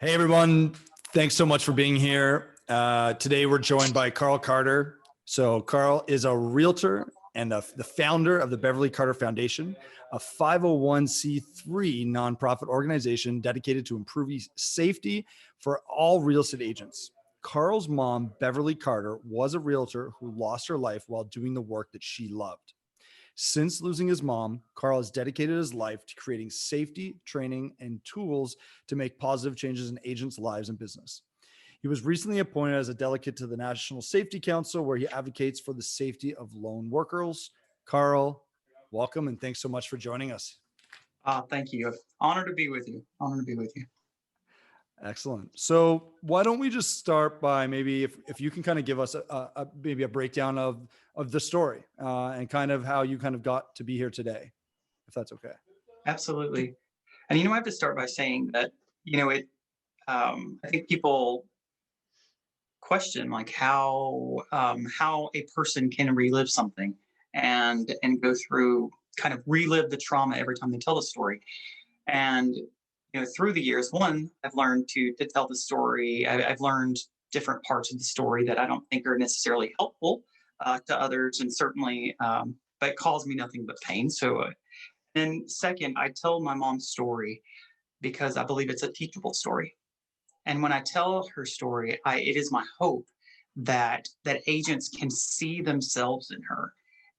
Hey everyone, thanks so much for being here. Today we're joined by Carl Carter. So Carl is a realtor and the founder of the Beverly Carter Foundation, a 501c3 nonprofit organization dedicated to improving safety for all real estate agents. Carl's mom, Beverly Carter, was a realtor who lost her life while doing the work that she loved. Since losing his mom, Carl has dedicated his life to creating safety, training, and tools to make positive changes in agents' lives and business. He was recently appointed as a delegate to the National Safety Council, where he advocates for the safety of lone workers. Carl, welcome and thanks so much for joining us. Thank you. Honored to be with you. Honored to be with you. Excellent. So why don't we just start by maybe if you can kind of give us maybe a breakdown of the story and kind of how you kind of got to be here today, if that's okay. Absolutely. And I have to start by saying that it. I think people question like how a person can relive something and go through kind of relive the trauma every time they tell the story. And through the years, one, I've learned to tell the story. I've learned different parts of the story that I don't think are necessarily helpful to others, and certainly, but cause me nothing but pain. So, and second, I tell my mom's story because I believe it's a teachable story. And when I tell her story, it is my hope that agents can see themselves in her,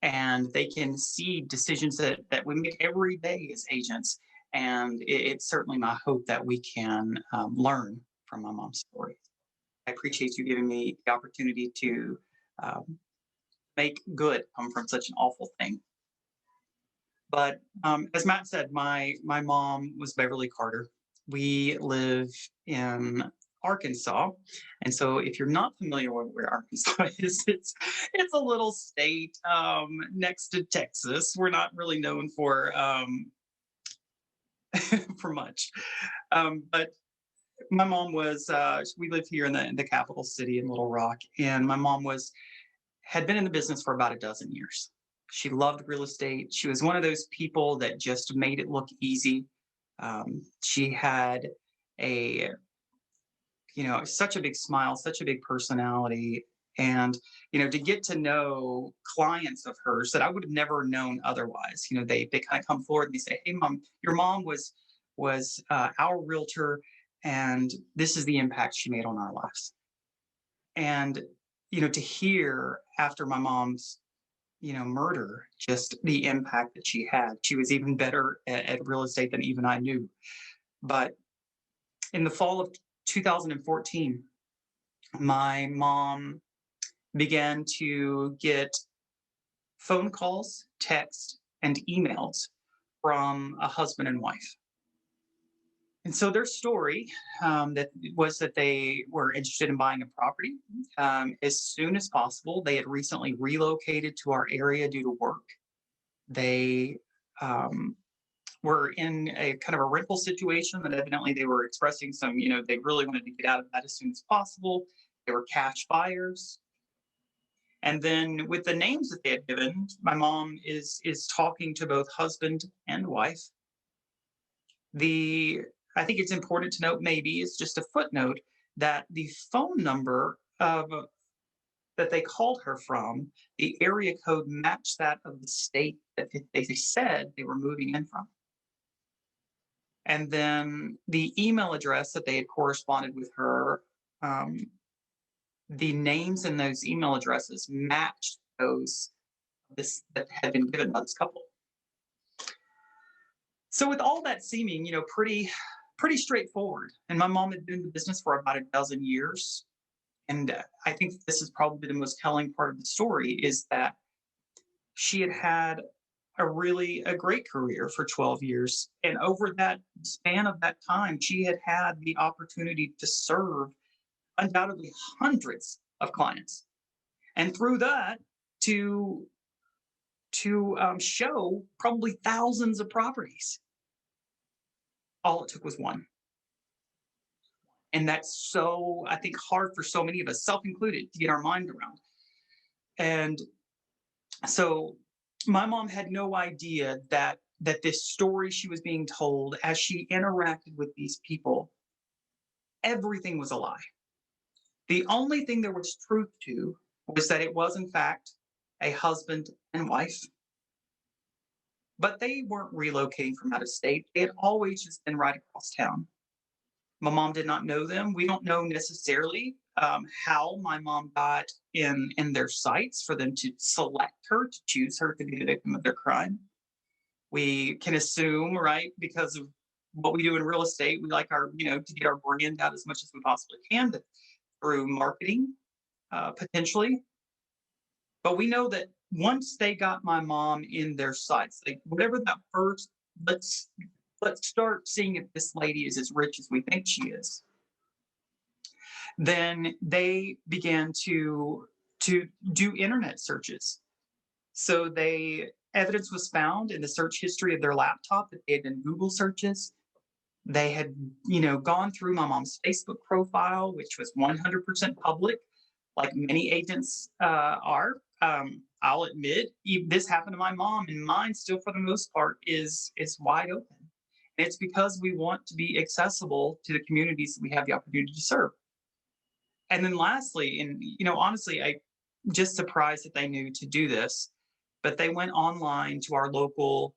and they can see decisions that we make every day as agents. And it's certainly my hope that we can learn from my mom's story. I appreciate you giving me the opportunity to um, make good come from such an awful thing. But as Matt said, my mom was Beverly Carter. We live in Arkansas, and so if you're not familiar with where Arkansas is, it's a little state next to Texas. We're not really known for for much, but my mom was. We live here in the capital city in Little Rock, and my mom had been in the business for about a dozen years. She loved real estate. She was one of those people that just made it look easy. She had a, such a big smile, such a big personality. And, to get to know clients of hers that I would have never known otherwise, they kind of come forward and they say, "Hey, mom, your mom was our realtor, and this is the impact she made on our lives." And, to hear after my mom's murder, just the impact that she had. She was even better at real estate than even I knew. But in the fall of 2014, my mom began to get phone calls, text, and emails from a husband and wife. And so their story that was that they were interested in buying a property as soon as possible. They had recently relocated to our area due to work. They were in a kind of a rental situation that evidently they were expressing some, they really wanted to get out of that as soon as possible. They were cash buyers. And then with the names that they had given, my mom is talking to both husband and wife. I think it's important to note, maybe it's just a footnote, that the phone number that they called her from, the area code matched that of the state that they said they were moving in from. And then the email address that they had corresponded with her, the names in those email addresses matched those that had been given by this couple. So with all that seeming, pretty straightforward. And my mom had been in the business for about a dozen years. And I think this is probably the most telling part of the story, is that she had a great career for 12 years. And over that span of that time, she had the opportunity to serve undoubtedly hundreds of clients. And through that, to show probably thousands of properties. All it took was one. And that's so, I think, hard for so many of us, self included, to get our mind around. And so my mom had no idea that this story she was being told as she interacted with these people Everything was a lie. The only thing there was truth to was that it was, in fact, a husband and wife. But they weren't relocating from out of state. They had always just been right across town. My mom did not know them. We don't know necessarily how my mom got in their sights for them to select her, to choose her to be the victim of their crime. We can assume, right, because of what we do in real estate, we like our, to get our brand out as much as we possibly can through marketing, potentially. But we know that once they got my mom in their sights, like whatever that first, let's let's start seeing if this lady is as rich as we think she is. Then they began to do internet searches. So evidence was found in the search history of their laptop that they had done Google searches. They had, gone through my mom's Facebook profile, which was 100% public, like many agents are. I'll admit, this happened to my mom, and mine still, for the most part, is wide open. And it's because we want to be accessible to the communities that we have the opportunity to serve. And then lastly, and honestly, I just surprised that they knew to do this, but they went online to our local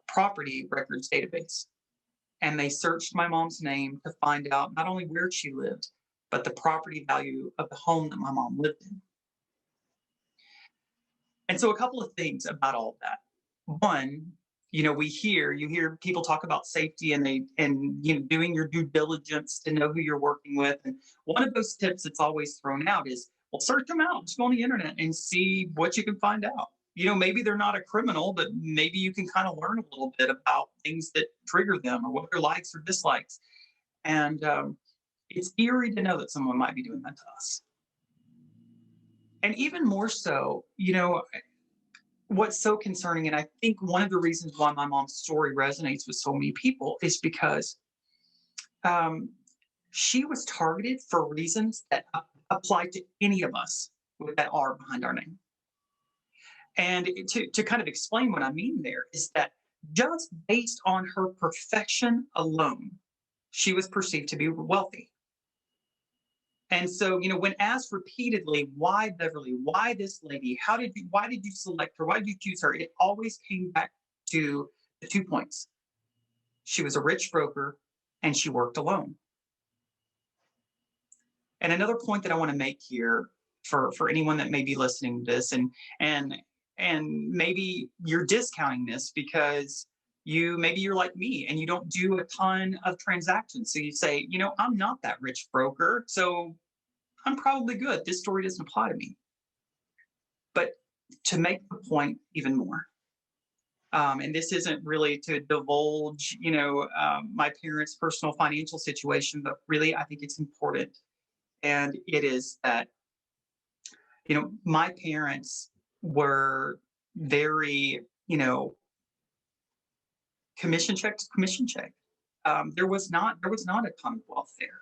property records database, and they searched my mom's name to find out not only where she lived, but the property value of the home that my mom lived in. And so a couple of things about all of that. One, you hear people talk about safety and doing your due diligence to know who you're working with. And one of those tips that's always thrown out is, well, search them out. Just go on the internet and see what you can find out. Maybe they're not a criminal, but maybe you can kind of learn a little bit about things that trigger them or what their likes or dislikes. And it's eerie to know that someone might be doing that to us. And even more so, what's so concerning, and I think one of the reasons why my mom's story resonates with so many people is because she was targeted for reasons that apply to any of us with that R behind our name. And to kind of explain what I mean there is that just based on her perfection alone, she was perceived to be wealthy. And so, when asked repeatedly, why Beverly, why this lady, why did you select her, why did you choose her? It always came back to the 2 points. She was a rich broker and she worked alone. And another point that I want to make here for anyone that may be listening to this, and maybe you're discounting this because maybe you're like me and you don't do a ton of transactions. So you say, I'm not that rich broker, so I'm probably good. This story doesn't apply to me. But to make the point even more, and this isn't really to divulge, my parents' personal financial situation, but really I think it's important. And it is that, my parents were very, commission check to commission check. There was not a ton of wealth there,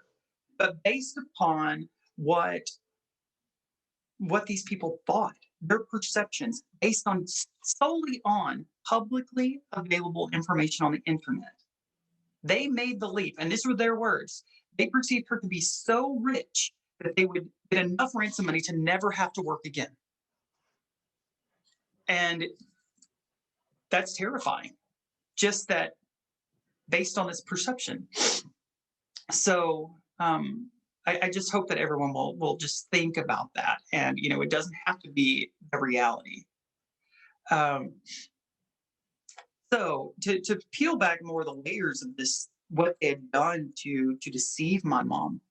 but based upon what these people thought, their perceptions, based on solely on publicly available information on the internet, they made the leap, and these were their words. They perceived her to be so rich that they would get enough ransom money to never have to work again. And that's terrifying, just that based on this perception. So I just hope that everyone will just think about that. And, it doesn't have to be the reality. So to peel back more of the layers of this, what they had done to deceive my mom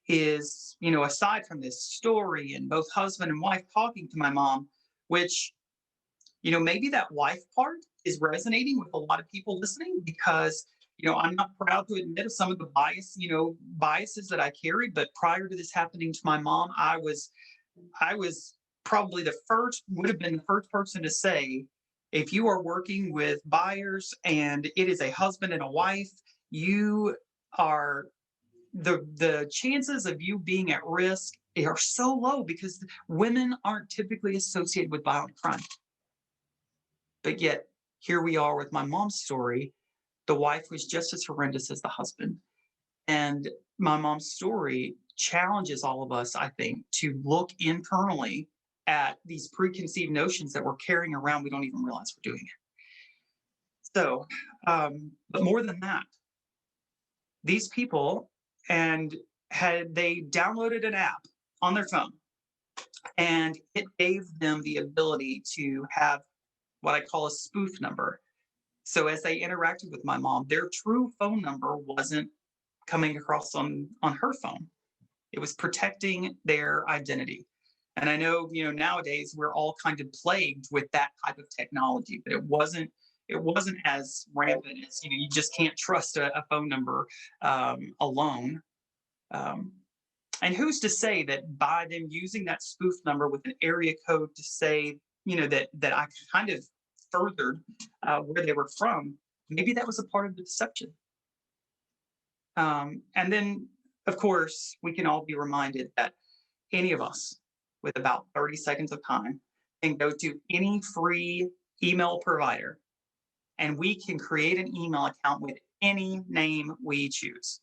is, aside from this story and both husband and wife talking to my mom, which, maybe that wife part is resonating with a lot of people listening because, I'm not proud to admit of some of the biases that I carried, but prior to this happening to my mom, I was probably would have been the first person to say, if you are working with buyers and it is a husband and a wife, you are the chances of you being at risk are so low because women aren't typically associated with violent crime. But yet here we are with my mom's story. The wife was just as horrendous as the husband. And my mom's story challenges all of us, I think, to look internally at these preconceived notions that we're carrying around. We don't even realize we're doing it. So, but more than that, these people and had they downloaded an app on their phone, and it gave them the ability to have what I call a spoof number. So as they interacted with my mom, their true phone number wasn't coming across on her phone. It was protecting their identity. And I know, nowadays we're all kind of plagued with that type of technology, but it wasn't as rampant as, you just can't trust a phone number alone. Um, and who's to say that by them using that spoof number with an area code to say, that I kind of furthered where they were from, maybe that was a part of the deception. And then, of course, we can all be reminded that any of us with about 30 seconds of time can go to any free email provider and we can create an email account with any name we choose.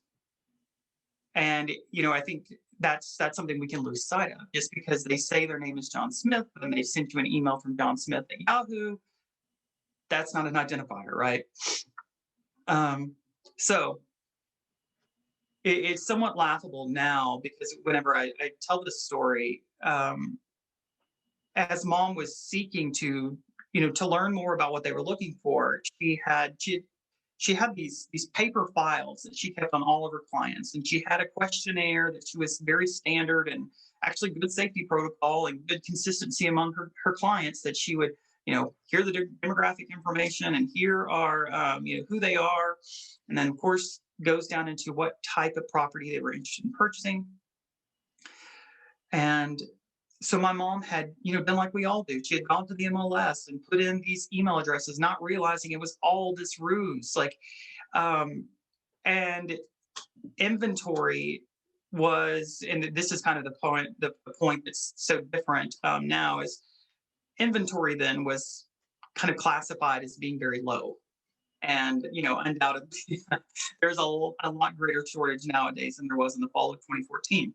And, I think that's something we can lose sight of. Just because they say their name is John Smith and they sent you an email from John Smith at Yahoo, that's not an identifier, right? So it's somewhat laughable now because whenever I tell this story, as mom was seeking to learn more about what they were looking for, she had these paper files that she kept on all of her clients, and she had a questionnaire that she was very standard and actually good safety protocol and good consistency among her clients, that she would hear the demographic information and here are who they are, and then of course goes down into what type of property they were interested in purchasing. And so my mom had, done like we all do. She had gone to the MLS and put in these email addresses, not realizing it was all this ruse. And inventory was, and this is kind of the point that's so different now, is inventory then was kind of classified as being very low. And, undoubtedly, there's a lot greater shortage nowadays than there was in the fall of 2014.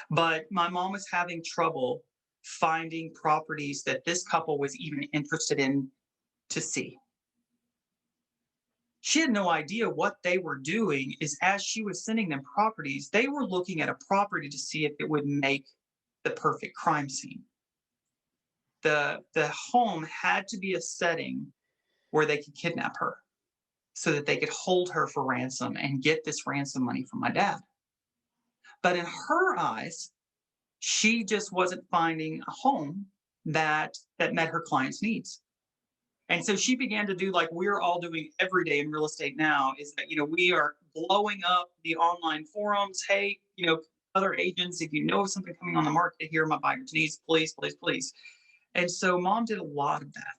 But my mom was having trouble finding properties that this couple was even interested in to see. She had no idea what they were doing. Is as she was sending them properties, they were looking at a property to see if it would make the perfect crime scene. The home had to be a setting where they could kidnap her so that they could hold her for ransom and get this ransom money from my dad. But in her eyes, she just wasn't finding a home that met her client's needs. And so she began to do like we're all doing every day in real estate now, is that, we are blowing up the online forums. Hey, other agents, if you know of something coming on the market here, my buyer's needs, please, please, please. And so mom did a lot of that.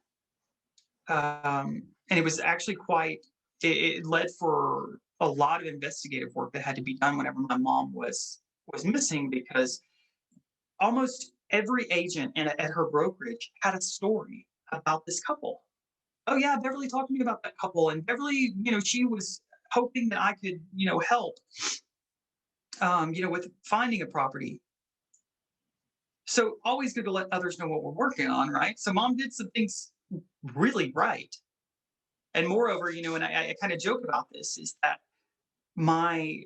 And it was actually it led for a lot of investigative work that had to be done whenever my mom was missing, because almost every agent at her brokerage had a story about this couple. Oh yeah, Beverly talked to me about that couple, and Beverly, she was hoping that I could, help, with finding a property. So always good to let others know what we're working on, right? So mom did some things really right. And moreover, and I kind of joke about this, is that my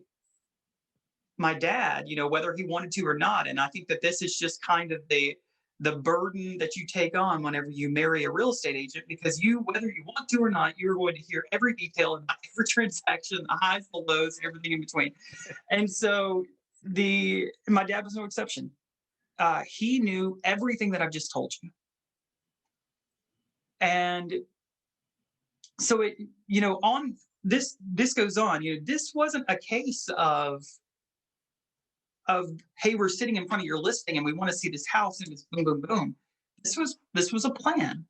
dad, whether he wanted to or not, and I think that this is just kind of the burden that you take on whenever you marry a real estate agent, because whether you want to or not, you're going to hear every detail about every transaction, the highs, the lows, everything in between. And so my dad was no exception. He knew everything that I've just told you. And so on this goes on, this wasn't a case of, hey, we're sitting in front of your listing and we want to see this house, and it's boom, boom, boom. This was a plan.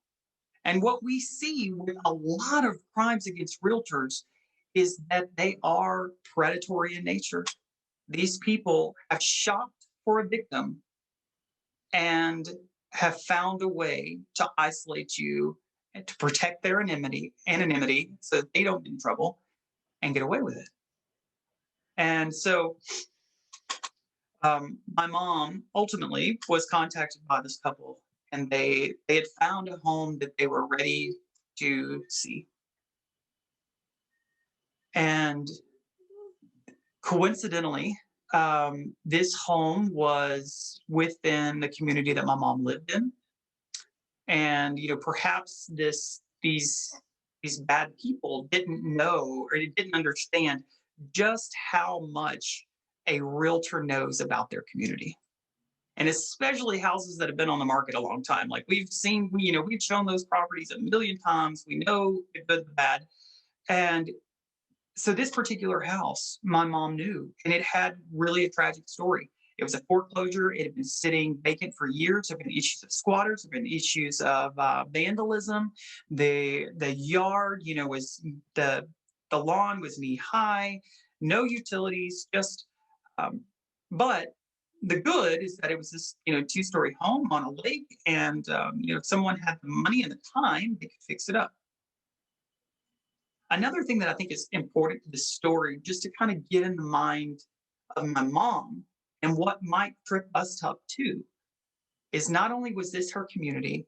And what we see with a lot of crimes against realtors is that they are predatory in nature. These people have shopped for a victim and have found a way to isolate you and to protect their anonymity so that they don't get in trouble and get away with it. And so my mom ultimately was contacted by this couple, and they had found a home that they were ready to see. And coincidentally, this home was within the community that my mom lived in, and perhaps these bad people didn't know or didn't understand just how much a realtor knows about their community, and especially houses that have been on the market a long time. Like we've seen, we've shown those properties a million times. We know the good, the bad, and so this particular house, my mom knew, and it had really a tragic story. It was a foreclosure. It had been sitting vacant for years. There have been issues of squatters. There have been issues of vandalism. The yard, was the lawn was knee high, no utilities, just. Um, but the good is that it was this, 2-story home on a lake, and if someone had the money and the time, they could fix it up. Another thing that I think is important to this story, just to kind of get in the mind of my mom and what might trip us up too, is not only was this her community,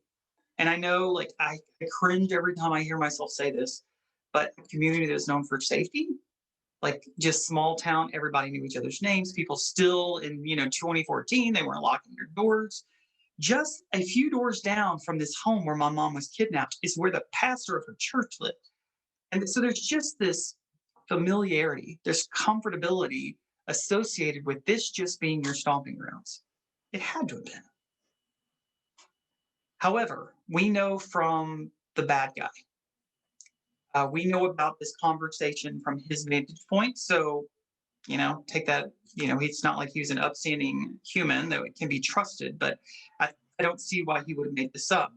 and I know like I cringe every time I hear myself say this, but a community that is known for safety, like just small town, everybody knew each other's names. People still in 2014, they weren't locking their doors. Just a few doors down from this home where my mom was kidnapped is where the pastor of her church lived. And so there's just this familiarity, this comfortability associated with this just being your stomping grounds. It had to have been. However, we know from the bad guy. We know about this conversation from his vantage point. So, take that, it's not like he was an upstanding human that can be trusted, but I don't see why he would have made this up.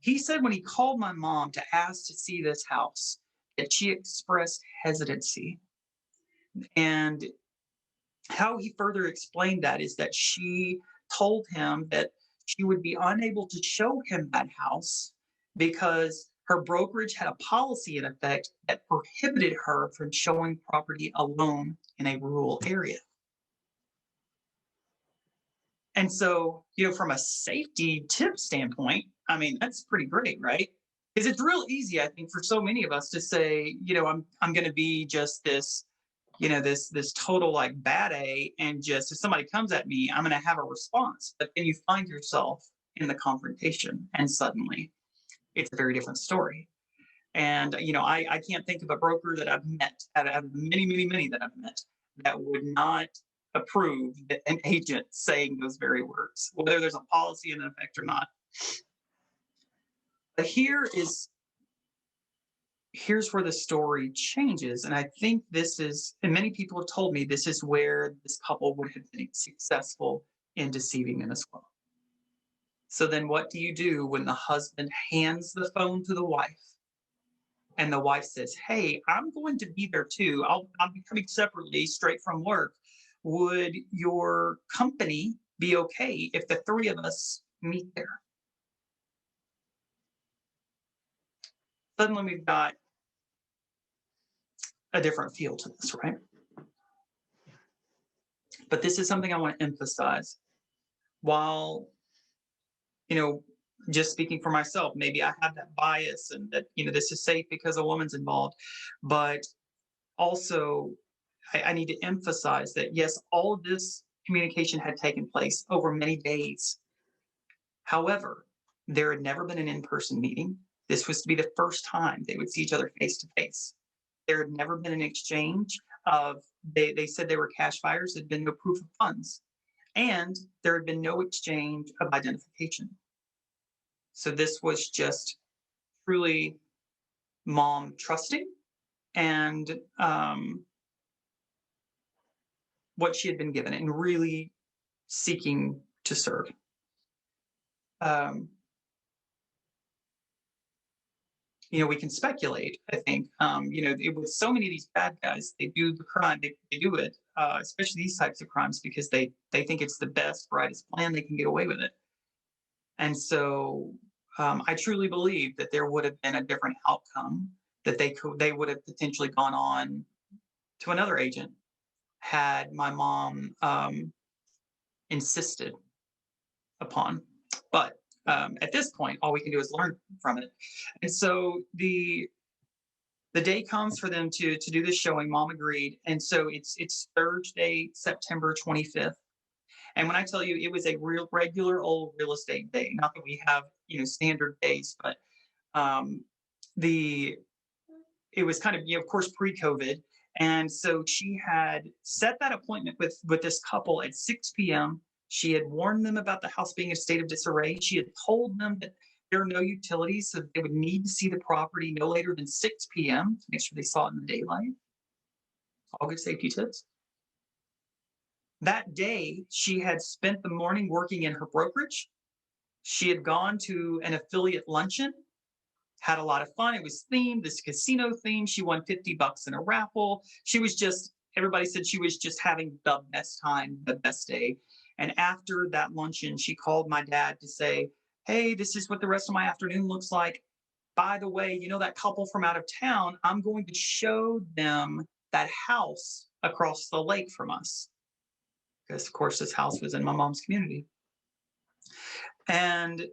He said when he called my mom to ask to see this house, that she expressed hesitancy. And how he further explained that is that she told him that she would be unable to show him that house because her brokerage had a policy in effect that prohibited her from showing property alone in a rural area. And so, from a safety tip standpoint, I mean, that's pretty great, right? Because it's real easy, I think, for so many of us to say, I'm going to be just this, this total like bad A, and just if somebody comes at me, I'm going to have a response. But then you find yourself in the confrontation, and suddenly it's a very different story. And I can't think of a broker that I've met out of many, many, many that I've met that would not approve an agent saying those very words, whether there's a policy in effect or not. But here's where the story changes. And I think this is, and many people have told me this is where this couple would have been successful in deceiving them as well. So then what do you do when the husband hands the phone to the wife and the wife says, hey, I'm going to be there too. I'll be coming separately straight from work. Would your company be okay if the three of us meet there? Suddenly we've got a different feel to this, right? But this is something I want to emphasize. While, just speaking for myself, maybe I have that bias and that, this is safe because a woman's involved. But also, I need to emphasize that, yes, all of this communication had taken place over many days. However, there had never been an in-person meeting. This was to be the first time they would see each other face to face. There had never been an exchange of, they said they were cash buyers, there'd been no proof of funds, and there had been no exchange of identification. So this was just truly mom trusting and what she had been given and really seeking to serve. We can speculate, I think. With so many of these bad guys, they do the crime, they do it, especially these types of crimes, because they think it's the best, brightest plan, they can get away with it. And so I truly believe that there would have been a different outcome, that they would have potentially gone on to another agent, had my mom insisted upon. But at this point, all we can do is learn from it. And so the day comes for them to do this showing. Mom agreed, and so it's Thursday, September 25th. And when I tell you, it was a real regular old real estate day. Not that we have standard days, but um, the it was kind of, of course, pre-COVID. And so she had set that appointment with this couple at 6 p.m. She had warned them about the house being in a state of disarray. She had told them that there are no utilities, so they would need to see the property no later than 6 p.m. to make sure they saw it in the daylight. All good safety tips. That day, she had spent the morning working in her brokerage. She had gone to an affiliate luncheon, had a lot of fun. It was themed, this casino theme. She won $50 in a raffle. She was everybody said she was just having the best time, the best day. And after that luncheon, she called my dad to say, hey, this is what the rest of my afternoon looks like. By the way, that couple from out of town, I'm going to show them that house across the lake from us. Because, of course, this house was in my mom's community. And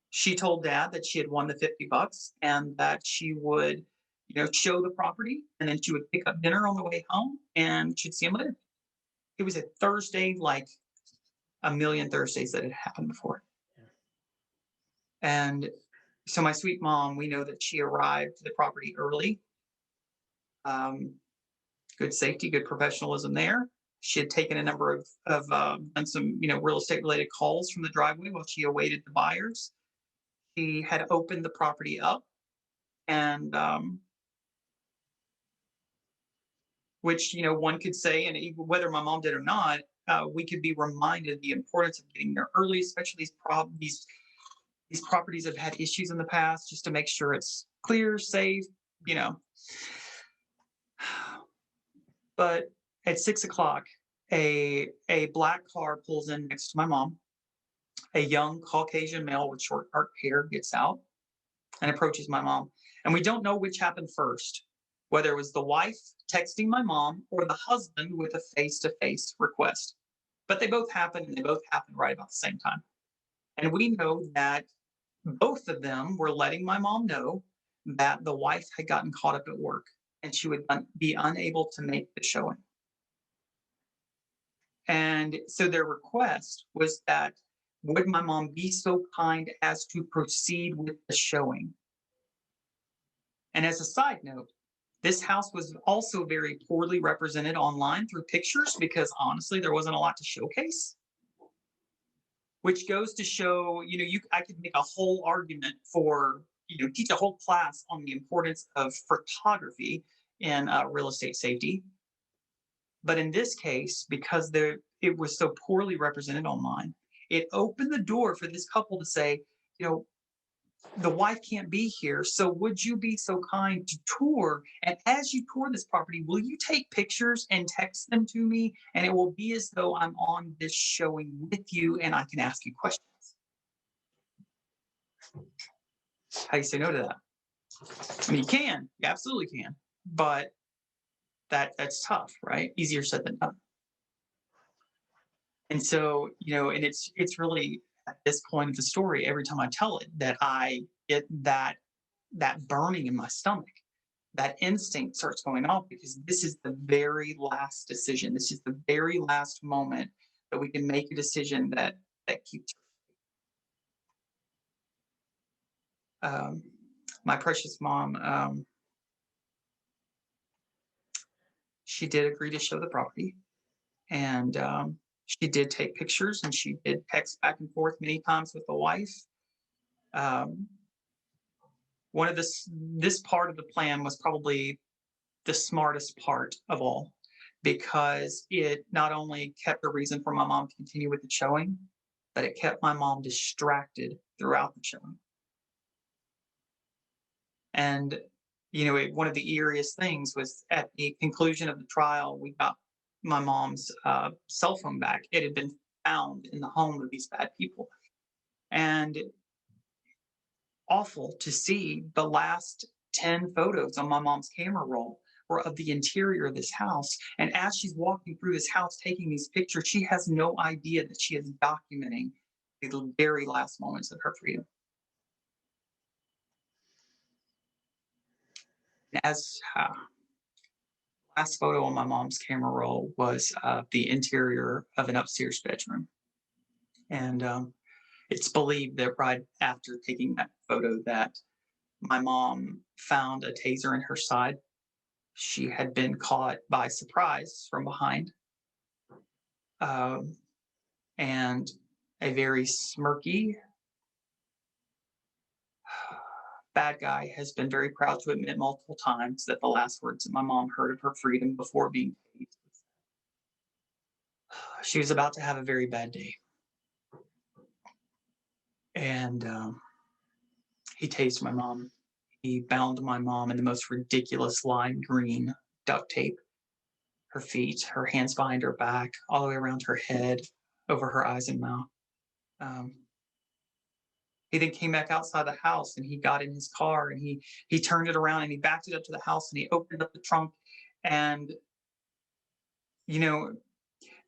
she told dad that she had won the $50 and that she would, show the property, and then she would pick up dinner on the way home and she'd see him later. It was a Thursday, like a million Thursdays that had happened before. Yeah. And so my sweet mom, we know that she arrived to the property early. Good safety, good professionalism there. She had taken a number of done some, real estate related calls from the driveway while she awaited the buyers. She had opened the property up, and which, one could say, and whether my mom did or not, we could be reminded the importance of getting there early, especially these properties have had issues in the past, just to make sure it's clear, safe, But at 6 o'clock, a black car pulls in next to my mom. A young Caucasian male with short dark hair gets out and approaches my mom. And we don't know which happened first, whether it was the wife texting my mom or the husband with a face-to-face request. But they both happened, and they both happened right about the same time. And we know that both of them were letting my mom know that the wife had gotten caught up at work and she would be unable to make the showing. And so their request was that would my mom be so kind as to proceed with the showing? And as a side note, this house was also very poorly represented online through pictures because honestly, there wasn't a lot to showcase. Which goes to show, I could make a whole argument for, teach a whole class on the importance of photography in real estate safety. But in this case, because it was so poorly represented online, it opened the door for this couple to say, the wife can't be here, so would you be so kind to tour? And as you tour this property, will you take pictures and text them to me? And it will be as though I'm on this showing with you and I can ask you questions. How do you say no to that? I mean, you can, you absolutely can, but that's tough, right? Easier said than done. And so, and it's really at this point of the story, every time I tell it, that I get that burning in my stomach. That instinct starts going off because this is the very last decision. This is the very last moment that we can make a decision that keeps. My precious mom, she did agree to show the property, and she did take pictures, and she did text back and forth many times with the wife. One of this part of the plan was probably the smartest part of all, because it not only kept a reason for my mom to continue with the showing, but it kept my mom distracted throughout the showing. And, one of the eeriest things was at the conclusion of the trial, we got my mom's cell phone back. It had been found in the home of these bad people. And awful to see the last 10 photos on my mom's camera roll were of the interior of this house. And as she's walking through this house taking these pictures, she has no idea that she is documenting the very last moments of her freedom. As last photo on my mom's camera roll was the interior of an upstairs bedroom. And it's believed that right after taking that photo that my mom found a taser in her side. She had been caught by surprise from behind. And a very smirky bad guy has been very proud to admit multiple times that the last words that my mom heard of her freedom before being tased, she was about to have a very bad day. And he tased my mom. He bound my mom in the most ridiculous lime green duct tape, her feet, her hands behind her back, all the way around her head, over her eyes and mouth. He then came back outside the house and he got in his car and he turned it around and he backed it up to the house and he opened up the trunk. And you know,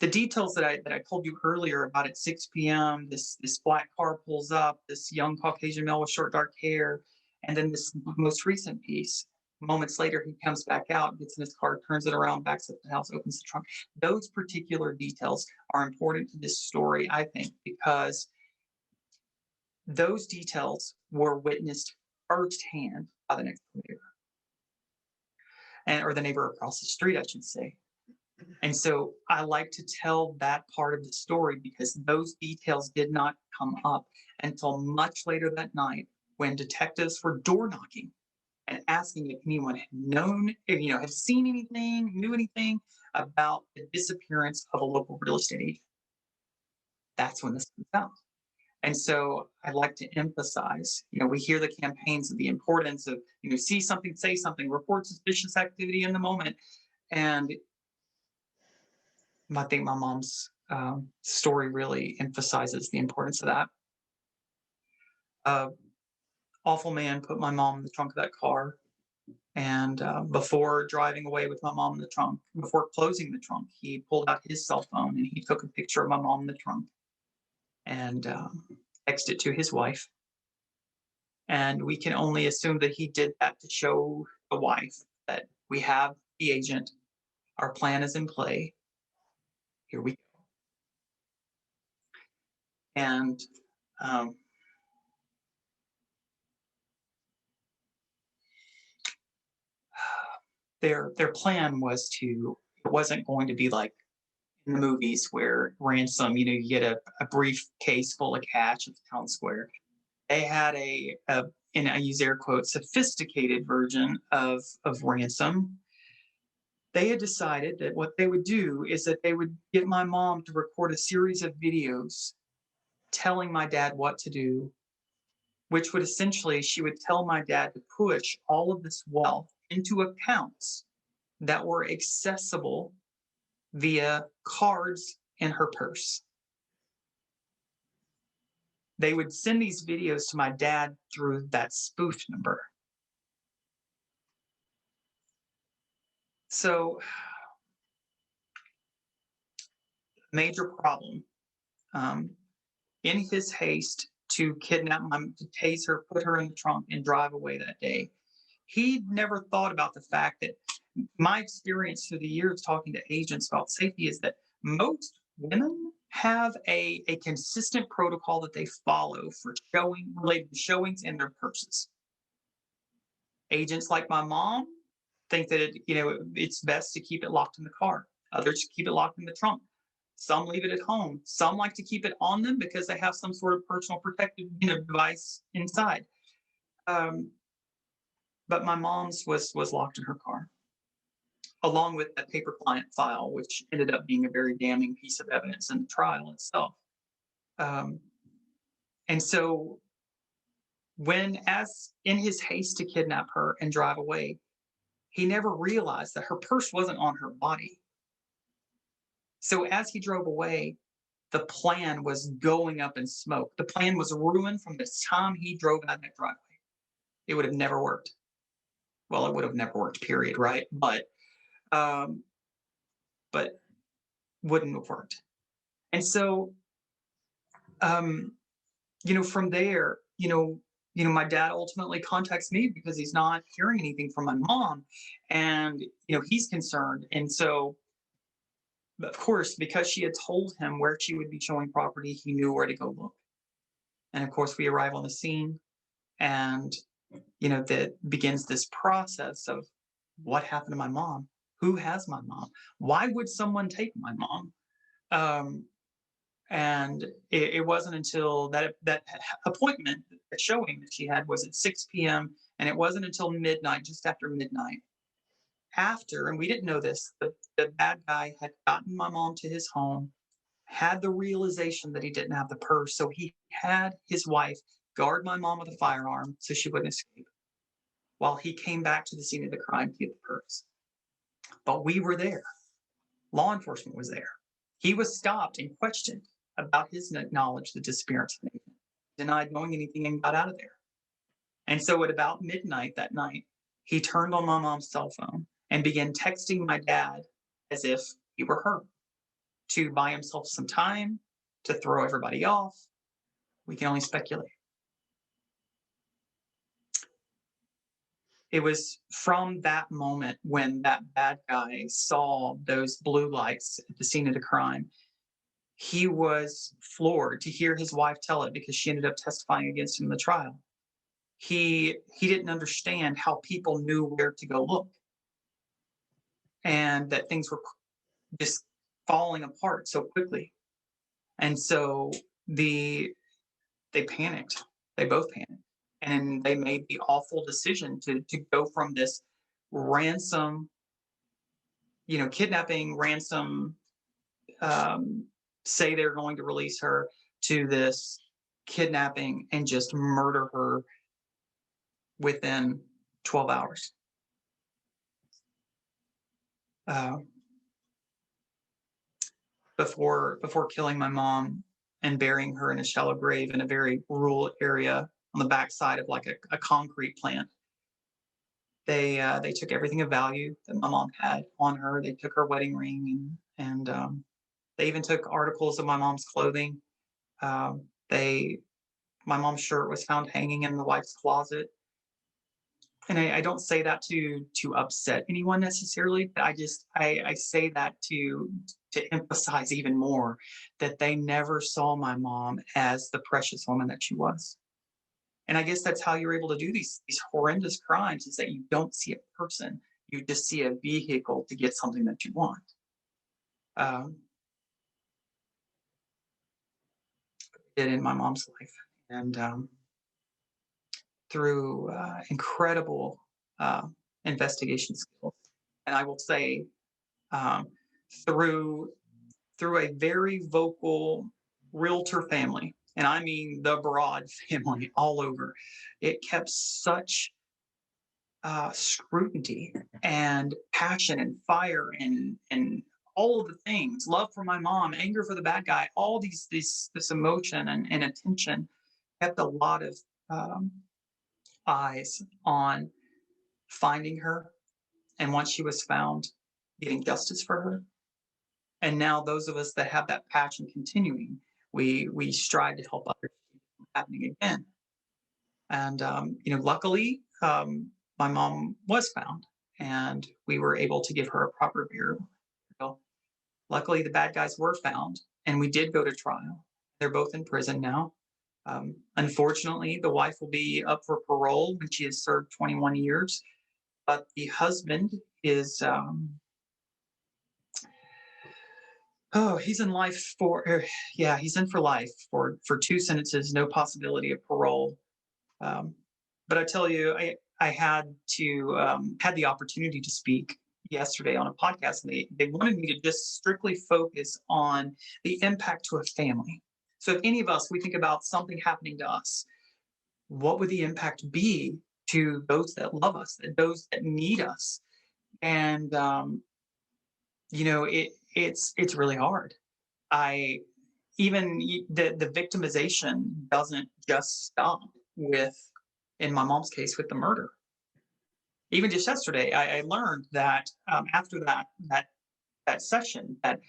the details that I told you earlier about at 6 p.m. This black car pulls up, this young Caucasian male with short dark hair, and then this most recent piece. Moments later, he comes back out, gets in his car, turns it around, backs up the house, opens the trunk. Those particular details are important to this story, I think, because those details were witnessed firsthand by the next neighbor, or the neighbor across the street, I should say. And so I like to tell that part of the story because those details did not come up until much later that night when detectives were door knocking and asking if anyone had known, had seen anything, knew anything about the disappearance of a local real estate agent. That's when this comes out. And so I like to emphasize, we hear the campaigns of the importance of, see something, say something, report suspicious activity in the moment. And I think my mom's story really emphasizes the importance of that. Awful man put my mom in the trunk of that car. And before driving away with my mom in the trunk, before closing the trunk, he pulled out his cell phone and he took a picture of my mom in the trunk and texted it to his wife. And we can only assume that he did that to show the wife that we have the agent, our plan is in play. Here we go. And their plan was it wasn't going to be like in the movies where ransom, you get a briefcase full of cash at the town square. They had and I use air quotes, sophisticated version of ransom. They had decided that what they would do is that they would get my mom to record a series of videos telling my dad what to do, which would essentially, she would tell my dad to push all of this wealth into accounts that were accessible via cards in her purse. They would send these videos to my dad through that spoof number. So, major problem. In his haste to kidnap to tase her, put her in the trunk, and drive away that day, he never thought about the fact that my experience through the years talking to agents about safety is that most women have a consistent protocol that they follow for related to showings in their purses. Agents like my mom think that it's best to keep it locked in the car. Others keep it locked in the trunk. Some leave it at home. Some like to keep it on them because they have some sort of personal protective device inside. But my mom's was locked in her car, along with that paper client file, which ended up being a very damning piece of evidence in the trial itself. And so as in his haste to kidnap her and drive away, he never realized that her purse wasn't on her body. So as he drove away, the plan was going up in smoke. The plan was ruined from the time he drove out of that driveway. It would have never worked. well, it would have never worked, period, right? Um, but wouldn't have worked. And so, um, from there, my dad ultimately contacts me because he's not hearing anything from my mom, and he's concerned. And so, of course, because she had told him where she would be showing property, he knew where to go look. And of course, we arrive on the scene, and that begins this process of what happened to my mom, who has my mom, why would someone take my mom? Um, and it wasn't until that appointment, the showing that she had was at 6 p.m. and it wasn't until midnight, just after midnight, after, and we didn't know this, the bad guy had gotten my mom to his home, had the realization that he didn't have the purse, so he had his wife guard my mom with a firearm so she wouldn't escape, while he came back to the scene of the crime to get the purse. But we were there. Law enforcement was there. He was stopped and questioned about his knowledge of the disappearance of Nathan, denied knowing anything, and got out of there. And so at about midnight that night, he turned on my mom's cell phone and began texting my dad as if he were her, to buy himself some time, to throw everybody off. We can only speculate. It was from that moment when that bad guy saw those blue lights at the scene of the crime. He was floored to hear his wife tell it, because she ended up testifying against him in the trial. He didn't understand how people knew where to go look, and that things were just falling apart so quickly. And so they panicked. They both panicked, and they made the awful decision to go from this ransom, kidnapping, ransom, say they're going to release her, to this kidnapping and just murder her within 12 hours. Uh, before killing my mom and burying her in a shallow grave in a very rural area on the backside of like a concrete plant, they took everything of value that my mom had on her. They took her wedding ring, and they even took articles of my mom's clothing. They My mom's shirt was found hanging in the wife's closet. And I don't say that to upset anyone necessarily, but I say that to emphasize even more that they never saw my mom as the precious woman that she was. And I guess that's how you're able to do these horrendous crimes, is that you don't see a person, you just see a vehicle to get something that you want. Um, did in my mom's life, and through incredible uh, investigation skills, and I will say, um, through a very vocal realtor family, and I mean the broad family all over. It kept such scrutiny and passion and fire and all of the things, love for my mom, anger for the bad guy, all this emotion and attention, kept a lot of um, eyes on finding her, and once she was found, getting justice for her. And now those of us that have that passion continuing, we strive to help others from happening again. And luckily, my mom was found, and we were able to give her a proper burial. Luckily, the bad guys were found, and we did go to trial. They're both in prison now. Unfortunately, the wife will be up for parole when she has served 21 years, but the husband is he's in life yeah, he's in for life for two sentences, no possibility of parole. Um, but I tell you, I had the opportunity to speak yesterday on a podcast, and they wanted me to just strictly focus on the impact to a family. So if any of us, we think about something happening to us, what would the impact be to those that love us, those that need us? And it's really hard. I Even the victimization doesn't just stop with, in my mom's case, with the murder. even just yesterday, I learned that after that session, that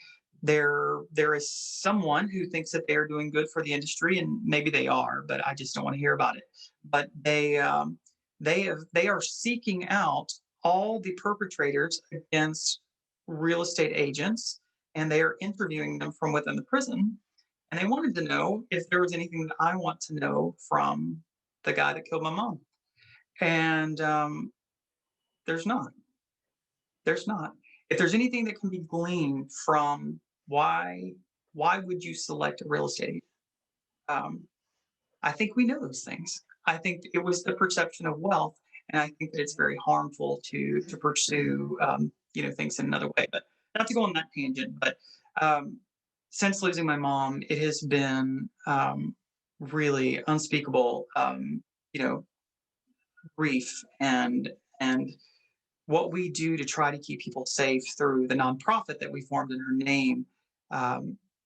there is someone who thinks that they're doing good for the industry, and maybe they are, but I just don't want to hear about it. But they are seeking out all the perpetrators against real estate agents, and they are interviewing them from within the prison. And they wanted to know if there was anything that I want to know from the guy that killed my mom. And there's not. There's not. If there's anything that can be gleaned from why would you select a real estate agent? I think we know those things. I think it was the perception of wealth, and I think that it's very harmful to pursue things in another way. But not to go on that tangent, but since losing my mom, it has been really unspeakable, grief, and what we do to try to keep people safe through the nonprofit that we formed in her name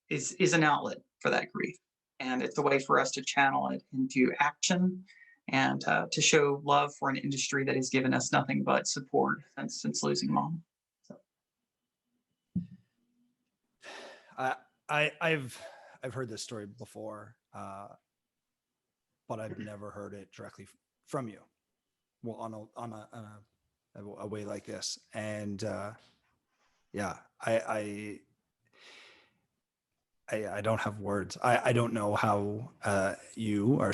is an outlet for that grief. And it's a way for us to channel it into action and to show love for an industry that has given us nothing but support since losing mom. So. I've heard this story before, but I've never heard it directly from you. Well, on a way like this, and yeah, I don't have words. I don't know how you or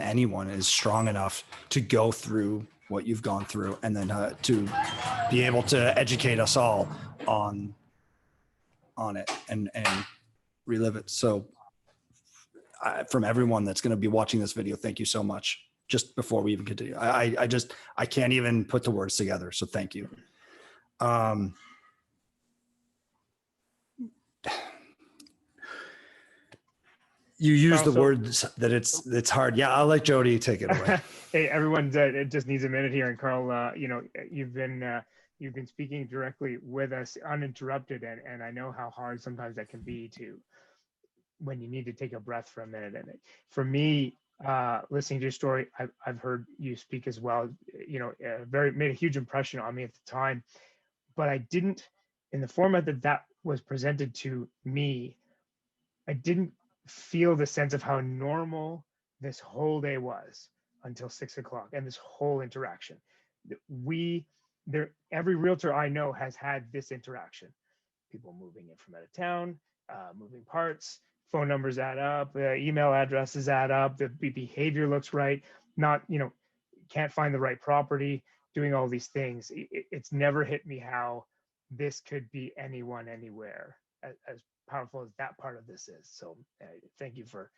anyone is strong enough to go through what you've gone through, and then to be able to educate us all on it and relive it. So from everyone that's going to be watching this video, thank you so much. Just before we even continue, I can't even put the words together. So thank you. You use the words that it's hard. Yeah, I'll let Jody take it away. Hey, everyone, it just needs a minute here. And Carl, you've been speaking directly with us uninterrupted, and I know how hard sometimes that can be when you need to take a breath for a minute. And for me, listening to your story, I've heard you speak as well. Made a huge impression on me at the time, but I didn't, in the format that was presented to me, I didn't feel the sense of how normal this whole day was until 6 o'clock and this whole interaction. Every realtor I know has had this interaction. People moving in from out of town, moving parts, phone numbers add up, email addresses add up, the behavior looks right, can't find the right property, doing all these things. It's never hit me how this could be anyone, anywhere, as powerful as that part of this is. So thank you for,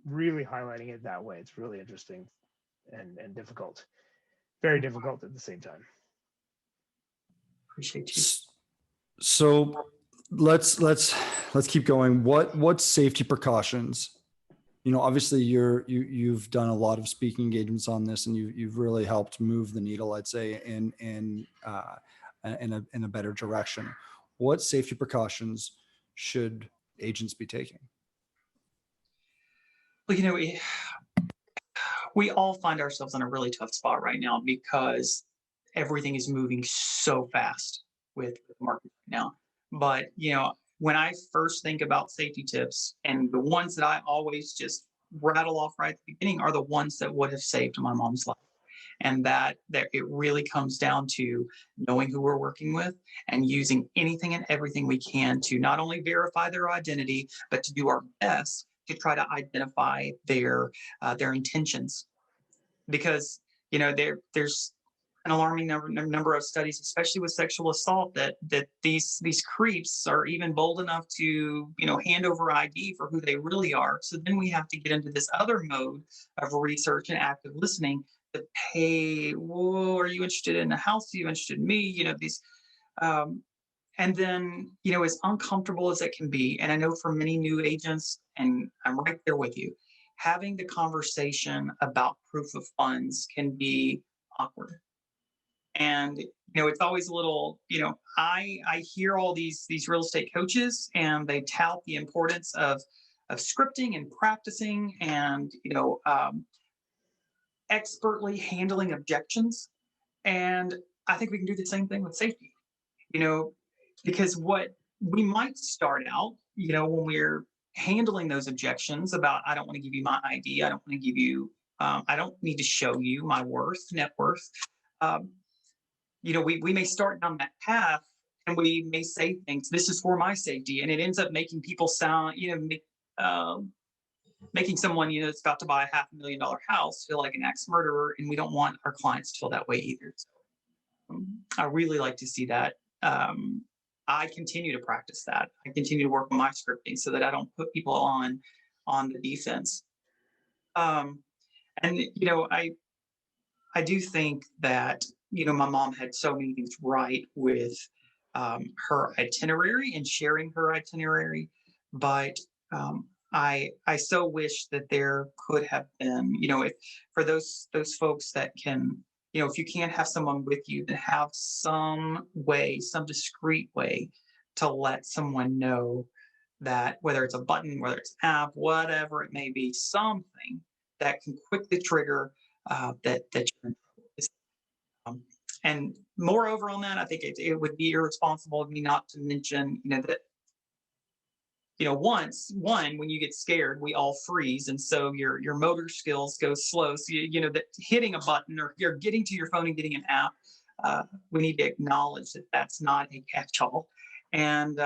really highlighting it that way. It's really interesting and difficult, very difficult at the same time. Appreciate you. So let's keep going. What safety precautions? Obviously you've done a lot of speaking engagements on this, and you've really helped move the needle, I'd say, in a better direction. What safety precautions should agents be taking? Well, we all find ourselves in a really tough spot right now because everything is moving so fast with the market right now. But, when I first think about safety tips, and the ones that I always just rattle off right at the beginning are the ones that would have saved my mom's life. And that it really comes down to knowing who we're working with and using anything and everything we can to not only verify their identity, but to do our best to try to identify their intentions. Because there's an alarming number of studies, especially with sexual assault, that these creeps are even bold enough to hand over ID for who they really are. So then we have to get into this other mode of research and active listening. Hey, whoa, are you interested in a house? Are you interested in me? These, and then, as uncomfortable as it can be, and I know for many new agents, and I'm right there with you, having the conversation about proof of funds can be awkward. And, it's always a little, I hear all these real estate coaches, and they tout the importance of scripting and practicing and, expertly handling objections. And I think we can do the same thing with safety, you know, because what we might start out, you know, when we're handling those objections about, I don't want to give you my ID, I don't want to give you, I don't need to show you my net worth. Um, you know, we may start down that path and we may say things, this is for my safety. And it ends up making people sound, making someone, you know, that's about to buy a $500,000 house feel like an ex-murderer. And we don't want our clients to feel that way either. So, I really like to see that. I continue to practice that. I continue to work on my scripting so that I don't put people on the defense. And you know, I do think that, you know, my mom had so many things right with her itinerary and sharing her itinerary, but I so wish that there could have been, you know, if for those folks that can, you know, if you can't have someone with you, then have some way, some discreet way to let someone know that, whether it's a button, whether it's an app, whatever it may be, something that can quickly trigger that you're in trouble. And moreover on that, I think it would be irresponsible of me not to mention, you know, that, you know, when you get scared, we all freeze, and so your motor skills go slow. So you know that hitting a button or you're getting to your phone and getting an app, we need to acknowledge that that's not a catch-all. And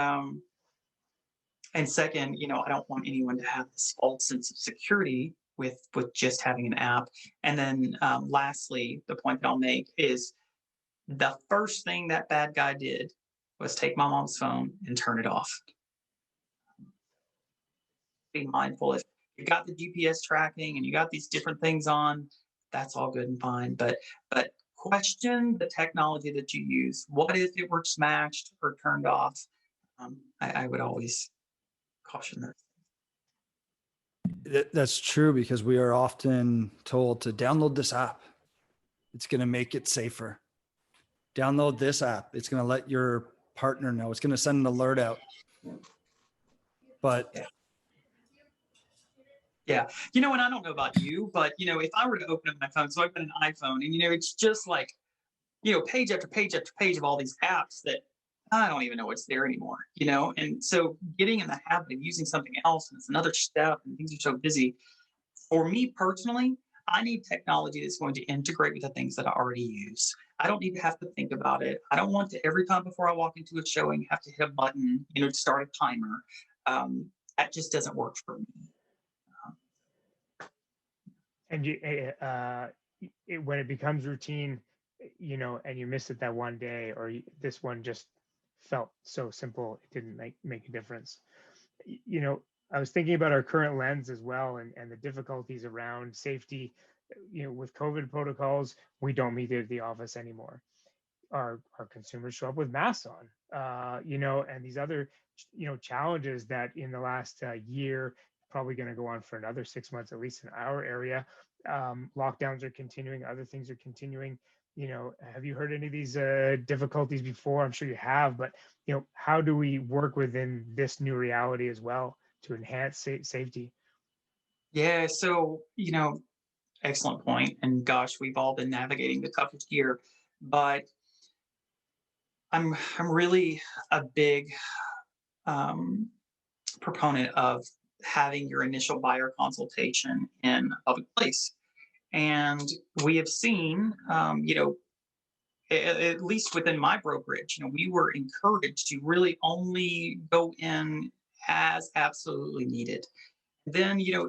second, you know, I don't want anyone to have this false sense of security with just having an app. And then lastly, the point that I'll make is the first thing that bad guy did was take my mom's phone and turn it off. Be mindful, if you got the GPS tracking and you got these different things on, that's all good and fine. But question the technology that you use. What if it were smashed or turned off? I would always caution that. That's true, because we are often told to download this app. It's going to make it safer. Download this app. It's going to let your partner know. It's going to send an alert out. But yeah, you know, and I don't know about you, but you know, if I were to open up my phone, so I've got an iPhone, and you know, it's just like, you know, page after page after page of all these apps that I don't even know what's there anymore, you know? And so getting in the habit of using something else, and it's another step, and things are so busy. For me personally, I need technology that's going to integrate with the things that I already use. I don't need to have to think about it. I don't want to, every time before I walk into a showing, have to hit a button, you know, to start a timer. That just doesn't work for me. And when it becomes routine, you know, and you miss it that one day, or this one just felt so simple, it didn't make a difference. You know, I was thinking about our current lens as well, and the difficulties around safety. You know, with COVID protocols, we don't meet at the office anymore. Our consumers show up with masks on, you know, and these other, you know, challenges that in the last year, probably going to go on for another 6 months, at least in our area. Lockdowns are continuing, other things are continuing. You know, have you heard any of these difficulties before? I'm sure you have, but you know, how do we work within this new reality as well to enhance safety? Yeah, so, you know, excellent point. And gosh, we've all been navigating the toughest year, but I'm really a big proponent of having your initial buyer consultation in a public place. And we have seen, you know, at least within my brokerage, you know, we were encouraged to really only go in as absolutely needed. Then, you know,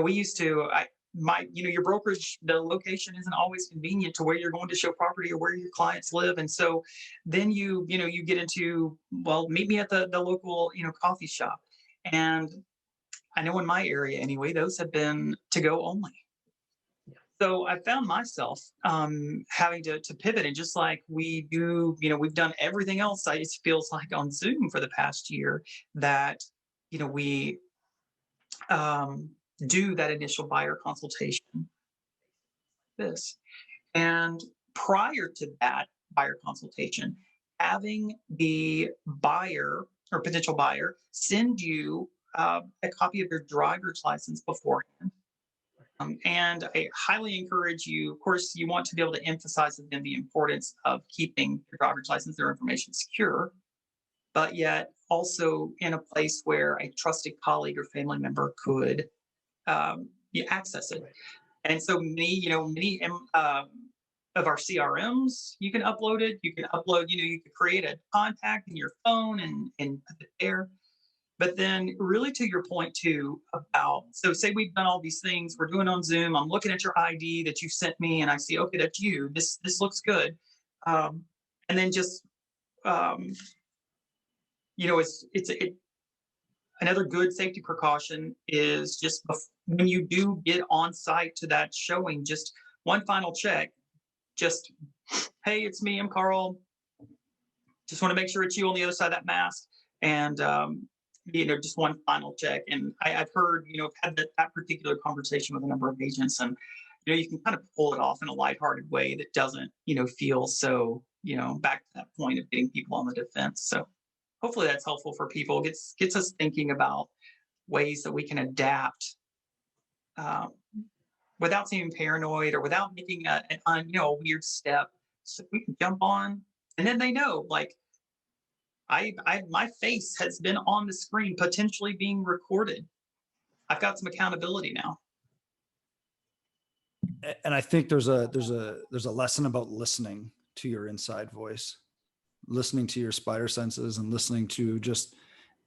we used to, you know, your brokerage, the location isn't always convenient to where you're going to show property or where your clients live. And so then you know, you get into, well, meet me at the local, you know, coffee shop. And I know in my area anyway, those have been to go only. So I found myself having to pivot, and just like we do, you know, we've done everything else. It feels like on Zoom for the past year that, you know, we do that initial buyer consultation. This and prior to that buyer consultation, having the buyer or potential buyer send you a copy of your driver's license beforehand. And I highly encourage you, of course, you want to be able to emphasize to them the importance of keeping your driver's license, their information secure, but yet also in a place where a trusted colleague or family member could access it. Right. And so many of our CRMs, you can upload it. You can upload, you could create a contact in your phone and put it there. But then really to your point too about, so say we've done all these things, we're doing on Zoom, I'm looking at your ID that you sent me and I see, okay, that's you, this looks good. And then just, another good safety precaution is just when you do get on site to that showing, just one final check, just, hey, it's me, I'm Carl. Just want to make sure it's you on the other side of that mask. And, just one final check. And I've heard, I've had that particular conversation with a number of agents, and, you can kind of pull it off in a lighthearted way that doesn't, feel so, back to that point of getting people on the defense. So hopefully that's helpful for people, gets us thinking about ways that we can adapt without seeming paranoid or without making a weird step. So we can jump on, and then they know, like, my face has been on the screen, potentially being recorded. I've got some accountability now. And I think there's a lesson about listening to your inside voice, listening to your spider senses, and listening to just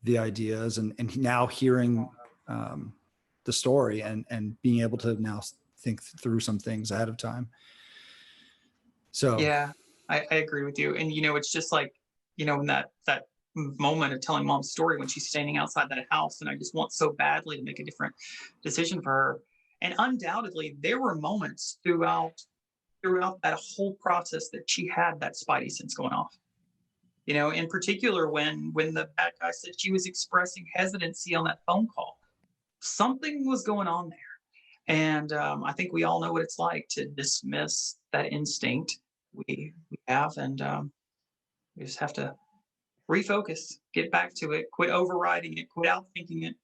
the ideas, and now hearing the story and being able to now think through some things ahead of time. So yeah, I agree with you. And it's just like, in that moment of telling mom's story when she's standing outside that house, and I just want so badly to make a different decision for her. And undoubtedly there were moments throughout that whole process that she had that spidey sense going off. In particular when the bad guy said she was expressing hesitancy on that phone call, something was going on there. And I think we all know what it's like to dismiss that instinct we have, and we just have to refocus, get back to it, quit overriding it, quit outthinking it.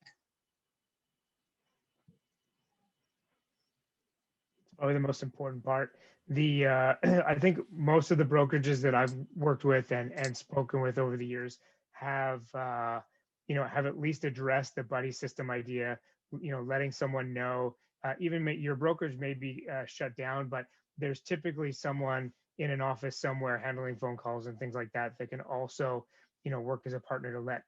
Probably the most important part. The I think most of the brokerages that I've worked with and spoken with over the years have have at least addressed the buddy system idea. Letting someone know, even your brokerage may be shut down, but there's typically someone in an office somewhere handling phone calls and things like that that can also work as a partner to let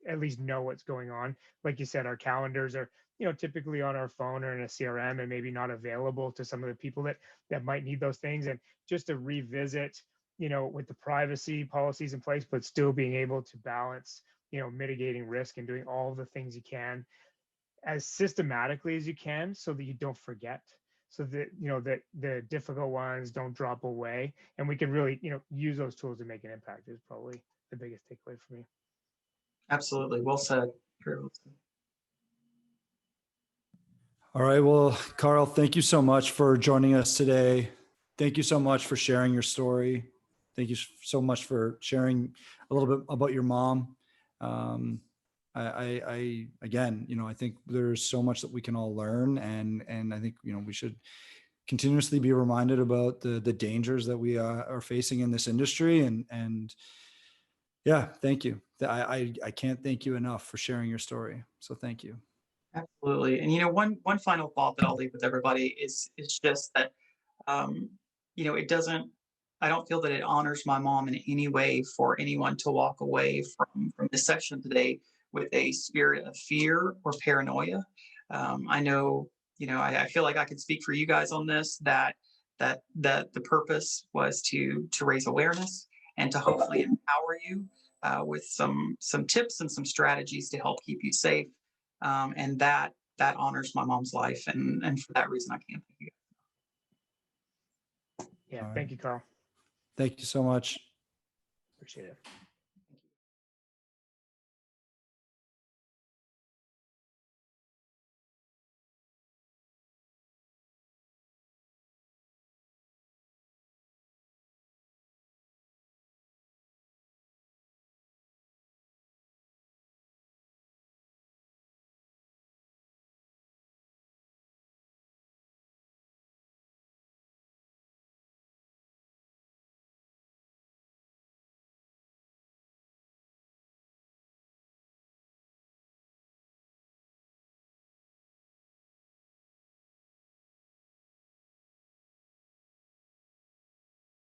at least know what's going on. Like you said, our calendars are typically on our phone or in a CRM, and maybe not available to some of the people that might need those things. And just to revisit, with the privacy policies in place, but still being able to balance, mitigating risk and doing all the things you can as systematically as you can, so that you don't forget, so that that the difficult ones don't drop away, and we can really use those tools to make an impact, is probably the biggest takeaway for me. Absolutely. Well said. Very well said. all right, well, Carl, thank you so much for joining us today. Thank you so much for sharing your story. Thank you so much for sharing a little bit about your mom. I again, I think there's so much that we can all learn, and I think we should continuously be reminded about the dangers that we are facing in this industry. And yeah, thank you. I can't thank you enough for sharing your story. So thank you. Absolutely. And one final thought that I'll leave with everybody is just that it doesn't, I don't feel that it honors my mom in any way for anyone to walk away from this session today with a spirit of fear or paranoia. I know, I feel like I can speak for you guys on this, that the purpose was to raise awareness and to hopefully empower you with some tips and some strategies to help keep you safe. And that honors my mom's life. And for that reason, I can't thank you. Yeah. All right. Thank you, Carl. Thank you so much. Appreciate it.